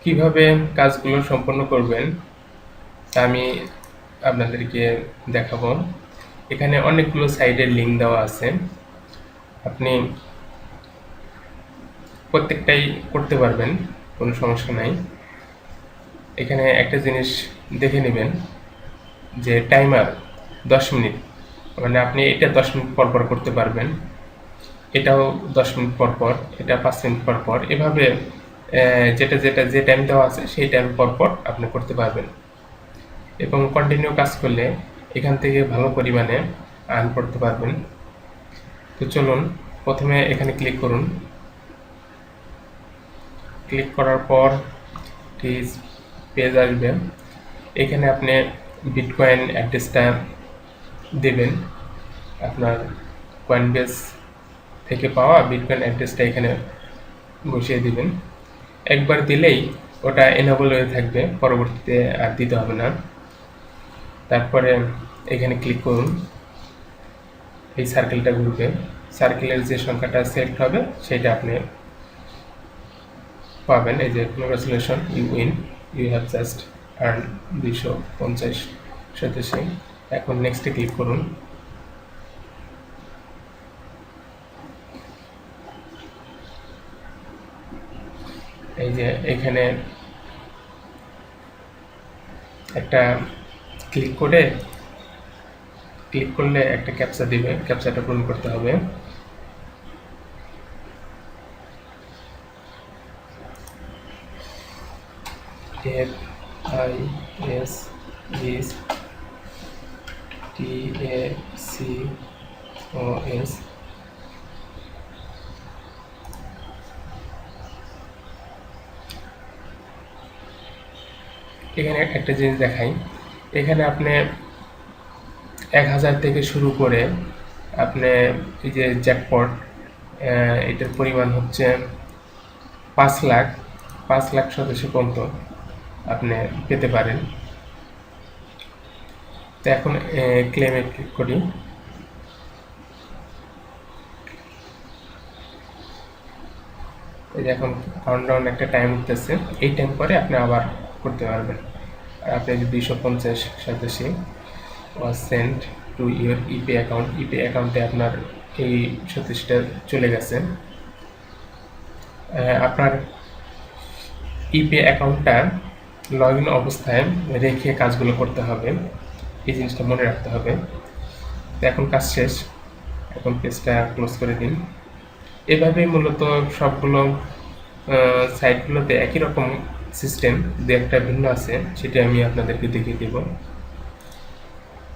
কিভাবে কাজগুলো সম্পন্ন করবেন তা আমি আপনাদেরকে দেখাবো। এখানে অনেকগুলো সাইটের লিঙ্ক দেওয়া আছে, আপনি প্রত্যেকটাই করতে পারবেন, কোনো সমস্যা নাই। এখানে একটা জিনিস দেখে নেবেন যে টাইমার 10 মিনিট, মানে আপনি এটা 10 মিনিট পর পর করতে পারবেন, এটাও 10 মিনিট পর পর, এটা 5 মিনিট পর পর, এভাবে যেটা যেটা যে টাইম দেওয়া আছে সেই টাইম পর পর আপনি করতে পারবেন এবং কন্টিনিউ কাজ করলে এখান থেকে ভালো পরিমাণে আর্ন করতে পারবেন। তো চলুন, প্রথমে এখানে ক্লিক করুন। ক্লিক করার পর পেজ আসবে। এখানে আপনি বিটকয়েন অ্যাড্রেসটা দেবেন, আপনার কয়েনবেস থেকে পাওয়া বিটকয়েন অ্যাড্রেসটা এখানে বসিয়ে দিবেন। একবার দিলেই ওটা এনেবল হয়ে থাকবে, পরবর্তীতে আর দিতে হবে না। তারপরে এখানে ক্লিক করুন, এই সার্কেলটা ঘুরবে, সার্কেলের যে সংখ্যাটা সিলেক্ট হবে সেটা আপনি পাবেন। এই যে congratulation, you win, you have just earn 250 সদস্য। এখন নেক্সটে ক্লিক করুন। এই যে এখানে একটা ক্লিক করলে একটা ক্যাপচা দিবে, ক্যাপচাটা পূরণ করতে হবে। FISTACOS। এখানে একটা জিনিস দেখাই, এখানে আপনি 1000 থেকে শুরু করে আপনি এই যে জ্যাকপট, এটার পরিমাণ হচ্ছে 5 লাখ সদস্য পর্যন্ত আপনি পেতে পারেন। তো এখন ক্লেমে ক্লিক করি। এই যে এখন কাউন্টডাউন একটা টাইম উঠতেছে, এই টাইম পরে আপনি আবার করতে পারবেন। আর আপনি যে 250 সদস্য was sent to your ePay account, ePay অ্যাকাউন্টে আপনার এই সদস্যটা চলে গেছে। আপনার ইপে অ্যাকাউন্টটা লগ ইন অবস্থায় রেখে কাজগুলো করতে হবে, এই জিনিসটা মনে রাখতে হবে। তো এখন কাজ শেষ, এখন পেজটা ক্লোজ করে দিন। এভাবেই মূলত সবগুলো সাইটগুলোতে একই রকম সিস্টেম, দু একটা ভিন্ন আছে, সেটা আমি আপনাদেরকে দেখিয়ে দেব।